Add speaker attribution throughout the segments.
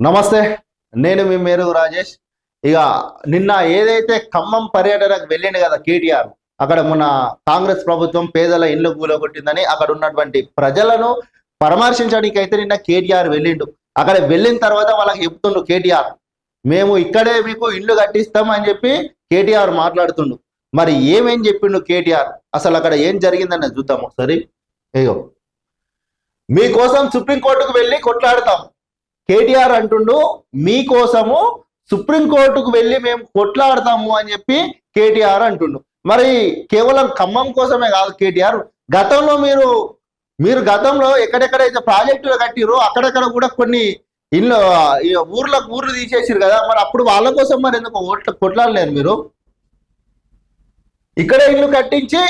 Speaker 1: నమస్తే. నేను మీ మేరుగు రాజేష్. ఇక నిన్న ఏదైతే ఖమ్మం పర్యటనకు వెళ్ళిండు కదా కేటీఆర్, అక్కడ మొన్న కాంగ్రెస్ ప్రభుత్వం పేదల ఇళ్లు కూలగొట్టిందని అక్కడ ఉన్నటువంటి ప్రజలను పరామర్శించడానికి అయితే నిన్న కేటీఆర్ వెళ్ళిండు. అక్కడ వెళ్ళిన తర్వాత వాళ్ళకి చెప్తుండు కేటీఆర్, మేము ఇక్కడే మీకు ఇల్లు కట్టిస్తాం అని చెప్పి కేటీఆర్ మాట్లాడుతుండు. మరి ఏమేం చెప్పిండు కేటీఆర్, అసలు అక్కడ ఏం జరిగిందని చూద్దాం ఒకసారి. అయ్యో, మీకోసం సుప్రీంకోర్టుకు వెళ్ళి కొట్లాడతాం కేటీఆర్ అంటుండు. మీకోసము సుప్రీంకోర్టుకు వెళ్ళి మేము కొట్లాడతాము అని చెప్పి కేటీఆర్ అంటుండు. మరి కేవలం ఖమ్మం కోసమే కాదు కేటీఆర్, గతంలో మీరు గతంలో ఎక్కడెక్కడైతే ప్రాజెక్టులు కట్టిరో అక్కడక్కడ కూడా కొన్ని ఇల్లు ఊర్లు తీసేసారు కదా, మరి అప్పుడు వాళ్ళ కోసం మరి ఎందుకు కొట్లాడలేరు మీరు? ఇక్కడే ఇల్లు కట్టించి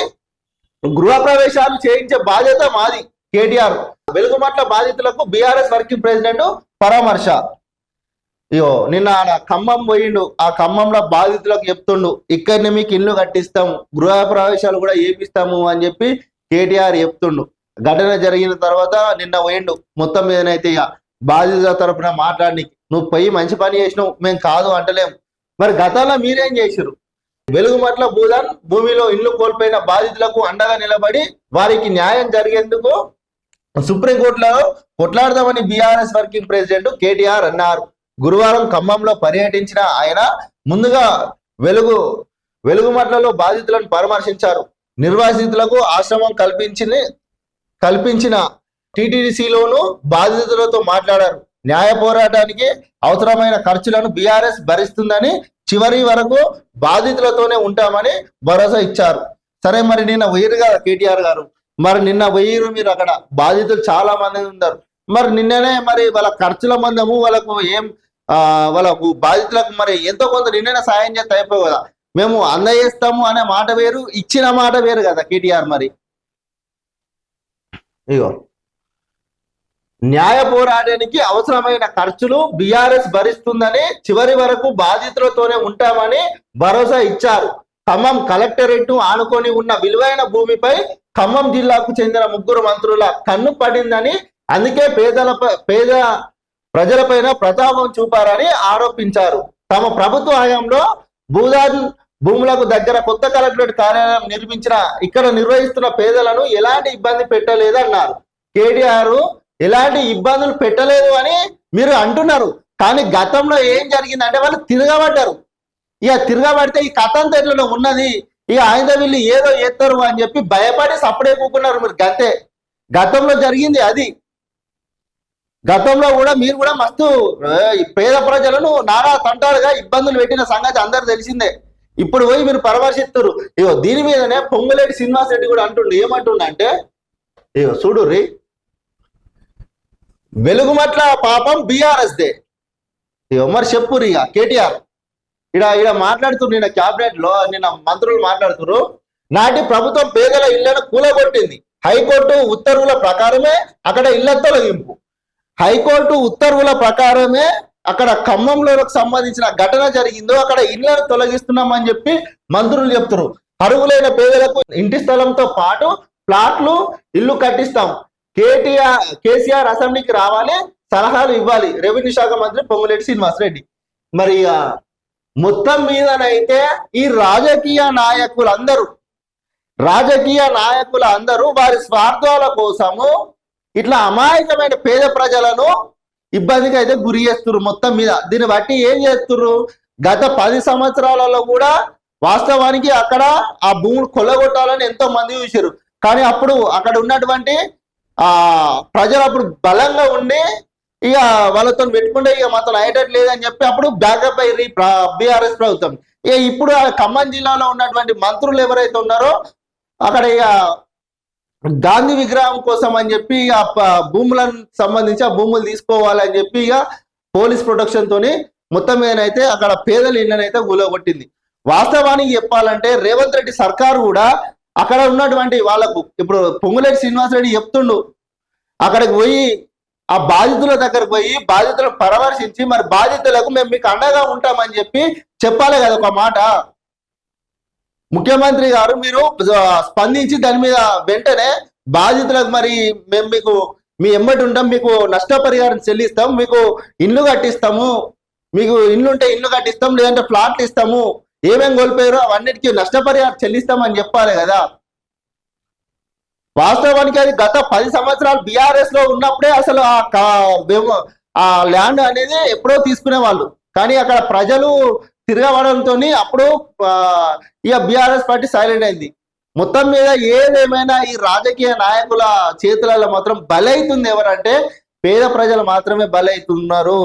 Speaker 1: గృహప్రవేశాలు చేయించే బాధ్యత మాది కేటీఆర్. వెలుగుమట్ల బాధితులకు బీఆర్ఎస్ వర్కింగ్ ప్రెసిడెంట్ పరామర్శ. ఇయో నిన్న ఖమ్మం పోయిండు, ఆ ఖమ్మంలో బాధితులకు చెప్తుండు, ఇక్కడనే మీకు ఇల్లు కట్టిస్తాము, గృహ ప్రవేశాలు కూడా ఏపిస్తాము అని చెప్పి కేటీఆర్ చెప్తుండు. ఘటన జరిగిన తర్వాత నిన్న పోయిండు. మొత్తం మీదనైతే ఇక బాధితుల తరపున మాట్లాడికి, నువ్వు పోయి మంచి పని చేసినావు, మేము కాదు అంటలేము. మరి గతంలో మీరేం చేశారు? వెలుగుమట్ల భూమిలో ఇల్లు కోల్పోయిన బాధితులకు అండగా నిలబడి వారికి న్యాయం జరిగేందుకు సుప్రీంకోర్టులో కొట్లాడదామని బీఆర్ఎస్ వర్కింగ్ ప్రెసిడెంట్ కేటీఆర్ అన్నారు. గురువారం ఖమ్మంలో పర్యటించిన ఆయన ముందుగా వెలుగుమట్లలో బాధితులను పరామర్శించారు. నిర్వాసితులకు ఆశ్రమం కల్పించిన టీటీడీసీలోను బాధితులతో మాట్లాడారు. న్యాయ పోరాటానికి అవసరమైన ఖర్చులను బీఆర్ఎస్ భరిస్తుందని, చివరి వరకు బాధితులతోనే ఉంటామని భరోసా ఇచ్చారు. సరే, మరి నిన్న పోయిరు కదా కేటీఆర్ గారు, మరి నిన్న పోయిరు మీరు, అక్కడ బాధితులు చాలా మంది ఉన్నారు. మరి నిన్ననే మరి వాళ్ళ ఖర్చుల మందము వాళ్ళకు వాళ్ళ బాధితులకు మరి ఎంతో కొంత నిన్ననే సాయం చేస్తే అయిపోయి కదా. మేము అందజేస్తాము అనే మాట వేరు, ఇచ్చిన మాట వేరు కదా కేటీఆర్. మరి ఇగో, న్యాయ పోరాటానికి అవసరమైన ఖర్చులు బీఆర్ఎస్ భరిస్తుందని, చివరి వరకు బాధితులతోనే ఉంటామని భరోసా ఇచ్చారు. ఖమ్మం కలెక్టరేట్ ఆనుకొని ఉన్న విలువైన భూమిపై ఖమ్మం జిల్లాకు చెందిన 3 మంత్రుల కన్ను పడిందని, అందుకే పేద ప్రజలపైన ప్రతాపం చూపారని ఆరోపించారు. తమ ప్రభుత్వ హయాంలో భూములకు దగ్గర కొత్త కలెక్టరేట్ కార్యాలయం నిర్మించిన ఇక్కడ నిర్వహిస్తున్న పేదలను ఎలాంటి ఇబ్బంది పెట్టలేదన్నారు. కేటీఆర్ ఎలాంటి ఇబ్బందులు పెట్టలేదు అని మీరు అంటున్నారు, కానీ గతంలో ఏం జరిగిందంటే వాళ్ళు తిరగబడ్డారు. ఇక తిరగబడితే ఈ కథ అంతా ఎట్లా ఉన్నది, ఇక ఆయన వీళ్ళు ఏదో ఎత్తారు అని చెప్పి భయపడి సప్పుడే కూకున్నారు మీరు. గతంలో జరిగింది అది. గతంలో కూడా మీరు కూడా మస్తు పేద ప్రజలను నానా తంటాలుగా ఇబ్బందులు పెట్టిన సంగతి అందరు తెలిసిందే. ఇప్పుడు పోయి మీరు పరామర్శిస్తారు. ఇగో దీని మీదనే పొంగులేటి శ్రీనివాస్ రెడ్డి కూడా ఏమంటుండ అంటే, ఇగో చూడు రీ, వెలుగుమట్ల పాపం బీఆర్ఎస్ దే. ఇగో మరి చెప్పురు ఇక కేటీఆర్ ఇడ మాట్లాడుతున్నారు. నిన్న క్యాబినెట్ లో నిన్న మంత్రులు మాట్లాడుతున్నారు. నాటి ప్రభుత్వం పేదల ఇళ్లను కూలగొట్టింది. హైకోర్టు ఉత్తర్వుల ప్రకారమే అక్కడ ఇళ్ల తొలగింపు. హైకోర్టు ఉత్తర్వుల ప్రకారమే అక్కడ ఖమ్మంలో సంబంధించిన ఘటన జరిగిందో అక్కడ ఇళ్లను తొలగిస్తున్నామని చెప్పి మంత్రులు చెప్తారు. అర్హులైన పేదలకు ఇంటి స్థలంతో పాటు ప్లాట్లు ఇల్లు కట్టిస్తాం. కేసీఆర్ అసెంబ్లీకి రావాలి, సలహాలు ఇవ్వాలి, రెవెన్యూ శాఖ మంత్రి పొంగులేటి శ్రీనివాస్ రెడ్డి. మరి మొత్తం మీదనైతే ఈ రాజకీయ నాయకులందరూ వారి స్వార్థాల కోసము ఇట్లా అమాయకమైన పేద ప్రజలను ఇబ్బందికి అయితే గురి చేస్తున్నారు మొత్తం మీద. దీన్ని బట్టి ఏం చేస్తున్నారు, గత 10 సంవత్సరాలలో కూడా వాస్తవానికి అక్కడ ఆ భూములు కొల్లగొట్టాలని ఎంతో మంది చూశారు. కానీ అప్పుడు అక్కడ ఉన్నటువంటి ప్రజలు అప్పుడు బలంగా ఉండి ఇక వాళ్ళతో పెట్టుకుంటే ఇక మాతో అయ్యేటట్టు లేదని చెప్పి అప్పుడు బ్యాకప్ అయ్యి బీఆర్ఎస్ ప్రభుత్వం. ఇక ఇప్పుడు ఖమ్మం జిల్లాలో ఉన్నటువంటి మంత్రులు ఎవరైతే ఉన్నారో అక్కడ ఇక గాంధీ విగ్రహం కోసం అని చెప్పి ఇక భూములకు సంబంధించి ఆ భూములు తీసుకోవాలని చెప్పి ఇక పోలీస్ ప్రొటెక్షన్ తోని మొత్తం మీదనైతే అక్కడ పేదల ఇళ్ళనైతే కూలగొట్టింది. వాస్తవానికి చెప్పాలంటే రేవంత్ రెడ్డి సర్కారు కూడా అక్కడ ఉన్నటువంటి వాళ్ళకు, ఇప్పుడు పొంగులేటి శ్రీనివాస్ రెడ్డి చెప్తుండు, అక్కడికి పోయి ఆ బాధితుల దగ్గరకు పోయి బాధితులను పరామర్శించి మరి బాధితులకు మేము మీకు అండగా ఉంటామని చెప్పి చెప్పాలి కదా ఒక మాట. ముఖ్యమంత్రి గారు మీరు స్పందించి దాని మీద వెంటనే బాధితులకు మరి మేము మీకు మీ ఎమ్మటి ఉంటాం, మీకు నష్టపరిహారం చెల్లిస్తాం, మీకు ఇల్లు కట్టిస్తాము, మీకు ఇల్లు ఉంటే ఇల్లు కట్టిస్తాం, లేదంటే ఫ్లాట్లు ఇస్తాము, ఏమేం కోల్పోయారో అవన్నిటికీ నష్టపరిహారం చెల్లిస్తామని చెప్పాలి కదా. వాస్తవానికి అది గత 10 సంవత్సరాలు బీఆర్ఎస్ లో ఉన్నప్పుడే అసలు ఆ ల్యాండ్ అనేది ఎప్పుడో తీసుకునే వాళ్ళు, కానీ అక్కడ ప్రజలు తిరగబడంతో అప్పుడు ఇక బీఆర్ఎస్ పార్టీ సైలెంట్ అయింది. మొత్తం మీద ఏదేమైనా ఈ రాజకీయ నాయకుల చేతులలో మాత్రం బలైతుంది ఎవరంటే పేద ప్రజలు మాత్రమే బలైతున్నారు.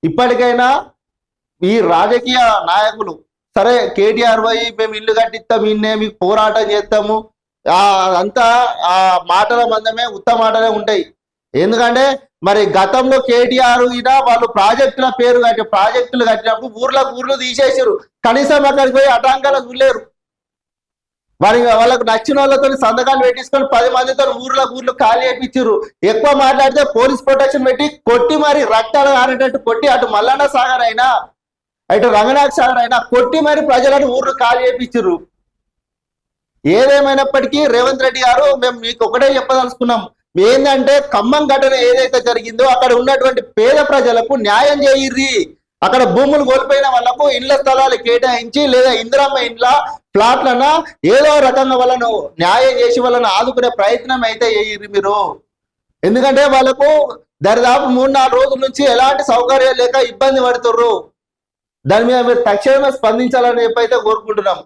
Speaker 1: ఇప్పటికైనా ఈ రాజకీయ నాయకులు సరే కేటీఆర్ పోయి మేము ఇల్లు కట్టిస్తాం, ఇన్నే మీకు పోరాటం చేస్తాము, అంతా ఆ మాటల మందమే, ఉత్త మాటలే ఉంటాయి. ఎందుకంటే మరి గతంలో కేటీఆర్ ఈయన వాళ్ళు ప్రాజెక్టుల పేరు ప్రాజెక్టులు కట్టినప్పుడు ఊర్లు తీసేసారు, కనీసం అక్కడికి పోయి అటాంకాలు చూడలేరు. వాళ్ళకు నచ్చిన వాళ్ళతో సంతకాలు పెట్టించుకొని 10 మందితో ఊర్లు ఖాళీ చేయించారు. ఎక్కువ మాట్లాడితే పోలీస్ ప్రొటెక్షన్ పెట్టి కొట్టి మరి రక్తాలు కారేటట్టు కొట్టి, అటు మల్లన్న సాగర్ అయినా ఇటు రంగనాథ్ సాగర్ అయినా కొట్టి మరి ప్రజలను ఊర్లు ఖాళీ చేయించారు. ఏదేమైనప్పటికీ రేవంత్ రెడ్డి గారు మేము మీకు ఒకటే చెప్పదలుచుకున్నాం, ఏంటంటే ఖమ్మం ఘటన ఏదైతే జరిగిందో అక్కడ ఉన్నటువంటి పేద ప్రజలకు న్యాయం చేయిర్రి. అక్కడ భూములు కోల్పోయిన వాళ్ళకు ఇండ్ల స్థలాలు కేటాయించి లేదా ఇందిరమ్మ ఇండ్ల ఫ్లాట్లన్నా ఏదో రకంగా వాళ్ళను న్యాయం చేసి వాళ్ళను ఆదుకునే ప్రయత్నం అయితే చేయిర్రి మీరు. ఎందుకంటే వాళ్ళకు దరిదాపు 3-4 రోజుల నుంచి ఎలాంటి సౌకర్యాలు లేక ఇబ్బంది పడుతుర్రు. దాని మీద మీరు తక్షణమే స్పందించాలని చెప్పైతే కోరుకుంటున్నాం.